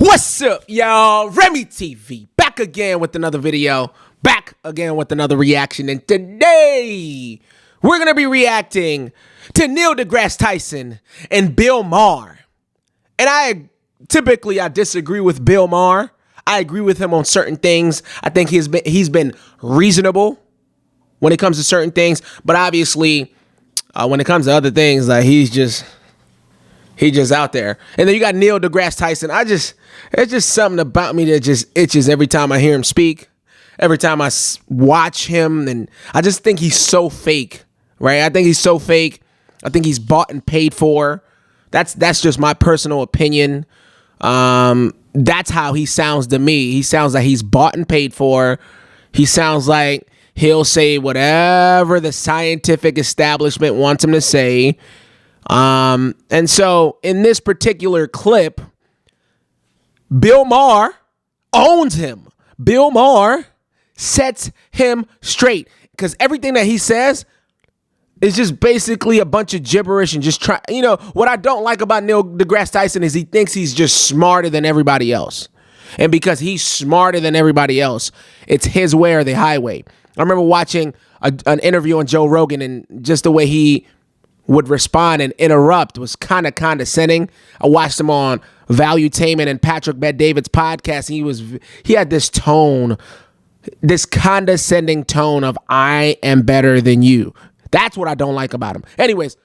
What's up, y'all? Remy TV back again with another video, back again with another reaction, and today we're gonna be reacting to Neil deGrasse Tyson and Bill Maher. And I disagree with Bill Maher. I agree with him on certain things. I think he's been reasonable when it comes to certain things, but obviously when it comes to other things, like he's just out there. And then you got Neil deGrasse Tyson. It's just something about me that just itches every time I hear him speak, every time I watch him. And I just think he's so fake, right? I think he's so fake. I think he's bought and paid for. That's just my personal opinion. That's how he sounds to me. He sounds like he's bought and paid for. He sounds like he'll say whatever the scientific establishment wants him to say. And so in this particular clip, Bill Maher owns him. Bill Maher sets him straight because everything that he says is just basically a bunch of gibberish and just try. You know, what I don't like about Neil deGrasse Tyson is he thinks he's just smarter than everybody else. And because he's smarter than everybody else, it's his way or the highway. I remember watching an interview on Joe Rogan, and just the way he would respond and interrupt was kind of condescending. I watched him on Valuetainment and Patrick Bet-David's podcast, and he had this tone, this condescending tone of I am better than you. That's what I don't like about him. Anyways,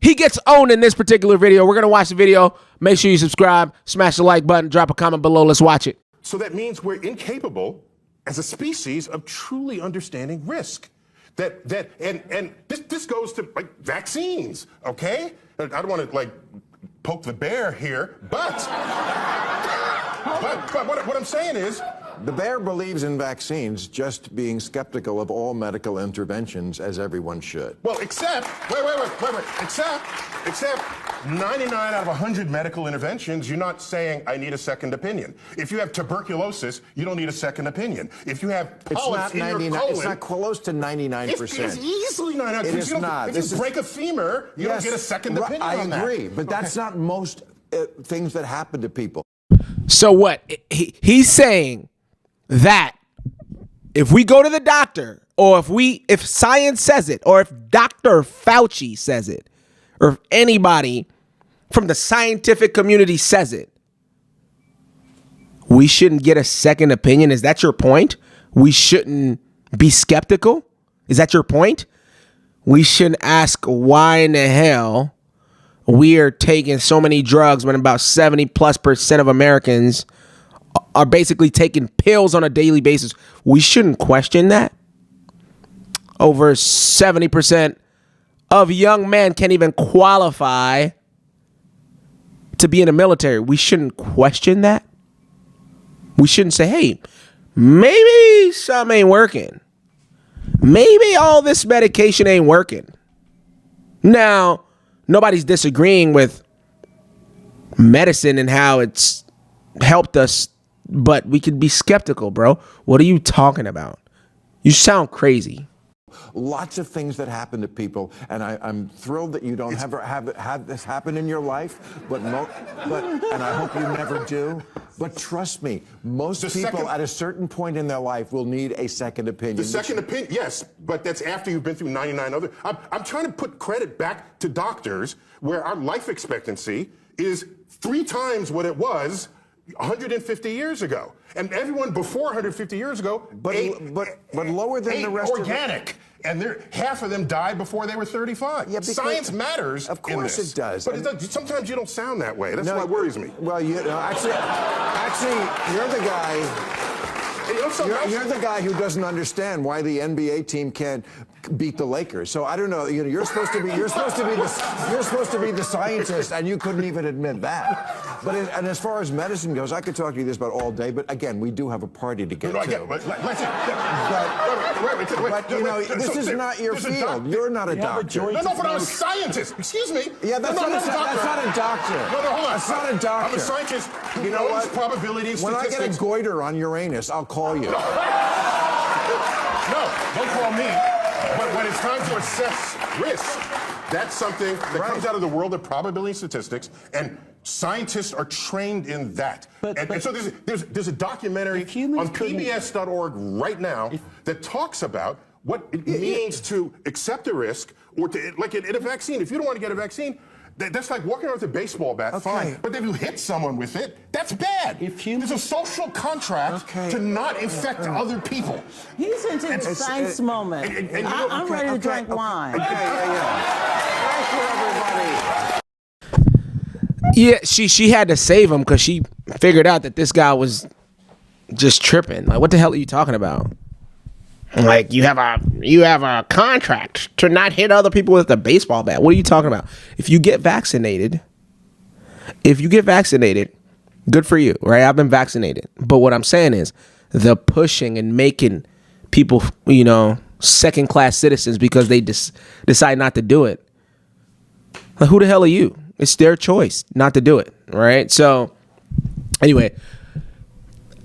he gets owned in this particular video. We're going to watch the video. Make sure you subscribe, smash the like button, drop a comment below. Let's watch it. So that means we're incapable as a species of truly understanding risk. And this goes to like vaccines, okay? I don't want to like poke the bear here, but what I'm saying is, the bear believes in vaccines, just being skeptical of all medical interventions, as everyone should. well, except 99 out of 100 medical interventions, you're not saying I need a second opinion. If you have tuberculosis, you don't need a second opinion. If you have polyps in your colon, it's not close to 99%. It's easily 99%. It is not. If you break a femur, you don't get a second opinion on that. I agree, but that's not most things that happen to people. So what? He's saying that if we go to the doctor, or if science says it, or if Dr. Fauci says it, or if anybody from the scientific community says it, we shouldn't get a second opinion. Is that your point? We shouldn't be skeptical? Is that your point? We shouldn't ask why in the hell we are taking so many drugs when about 70+% of Americans are basically taking pills on a daily basis. We shouldn't question that. Over 70% of young men can't even qualify to be in the military. We shouldn't question that. We shouldn't say, hey, maybe something ain't working. Maybe all this medication ain't working. Now, nobody's disagreeing with medicine and how it's helped us, but we could be skeptical, bro. What are you talking about? You sound crazy. Lots of things that happen to people, and I'm thrilled that you don't ever have this happen in your life, but and I hope you never do. But trust me, most people at a certain point in their life will need a second opinion. The second opinion, yes, but that's after you've been through 99 other. I'm trying to put credit back to doctors, where our life expectancy is 3 times what it was 150 years ago, and everyone before 150 years ago but lower than the rest organic, and half of them died before they were 35. Yeah, science matters. Of course it does. But sometimes you don't sound that way. That's what worries me. Well, actually, you're the guy. You're the guy who doesn't understand why the NBA team can't beat the Lakers. So I don't know. You're supposed to be the scientist, and you couldn't even admit that. And as far as medicine goes, I could talk to you this about all day. But again, we do have a party to get to. But this is not your field. You're not a doctor. No, but I'm a scientist. Excuse me. Yeah, that's not a doctor. No, hold on. That's not a doctor. I'm a scientist who knows probability and statistics. When I get a goiter on Uranus, I'll call you. No, don't call me. But when it's time to assess risk, That's something that comes out of the world of probability and statistics, and scientists are trained in that. And so there's a documentary on PBS.org right now that talks about what it means to accept a risk, or to, like in a vaccine. If you don't want to get a vaccine, that's like walking around with a baseball bat, fine. But if you hit someone with it, that's bad. There's a social contract to not infect other people. He's into the science moment. I'm ready to drink wine. Thank you, everybody. Yeah, she had to save him because she figured out that this guy was just tripping. Like, what the hell are you talking about? Like, you have a contract to not hit other people with a baseball bat. What are you talking about? If you get vaccinated, good for you, right? I've been vaccinated. But what I'm saying is the pushing and making people, second-class citizens because they decide not to do it. Like, who the hell are you? It's their choice not to do it, right? So, anyway,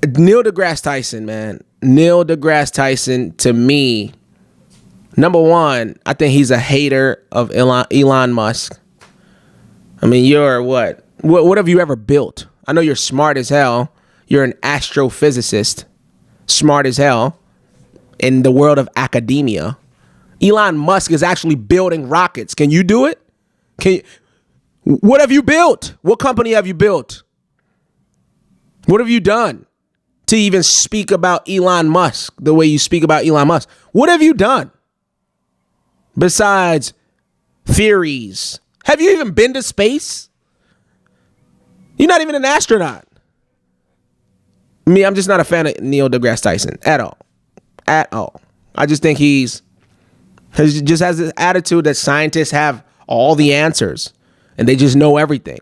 Neil deGrasse Tyson, man. Neil deGrasse Tyson, to me, number one, I think he's a hater of Elon Musk. I mean, you're what? What have you ever built? I know you're smart as hell. You're an astrophysicist, smart as hell, in the world of academia. Elon Musk is actually building rockets. Can you do it? What have you built? What company have you built? What have you done to even speak about Elon Musk the way you speak about Elon Musk? What have you done besides theories? Have you even been to space? You're not even an astronaut. I'm just not a fan of Neil deGrasse Tyson at all. At all. I just think he just has this attitude that scientists have all the answers and they just know everything.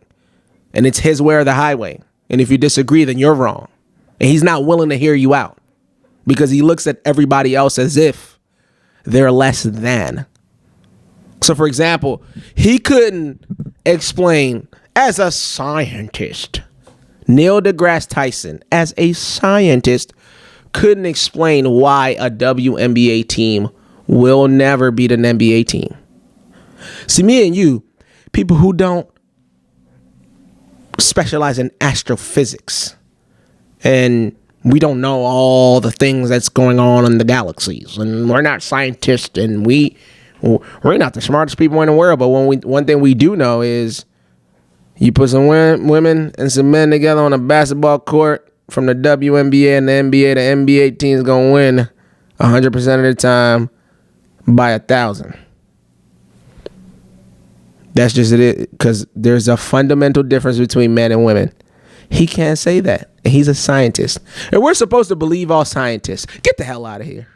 And it's his way or the highway. And if you disagree, then you're wrong. And he's not willing to hear you out because he looks at everybody else as if they're less than. So, for example, he couldn't explain as a scientist. Neil deGrasse Tyson, as a scientist, couldn't explain why a WNBA team will never beat an NBA team. See, me and you, people who don't specialize in astrophysics, and we don't know all the things that's going on in the galaxies, and we're not scientists, and we're not the smartest people in the world. But one thing we do know is you put some women and some men together on a basketball court from the WNBA and the NBA, the NBA team is gonna win 100% of the time by 1,000. That's just it, because there's a fundamental difference between men and women. He can't say that. And he's a scientist. And we're supposed to believe all scientists. Get the hell out of here.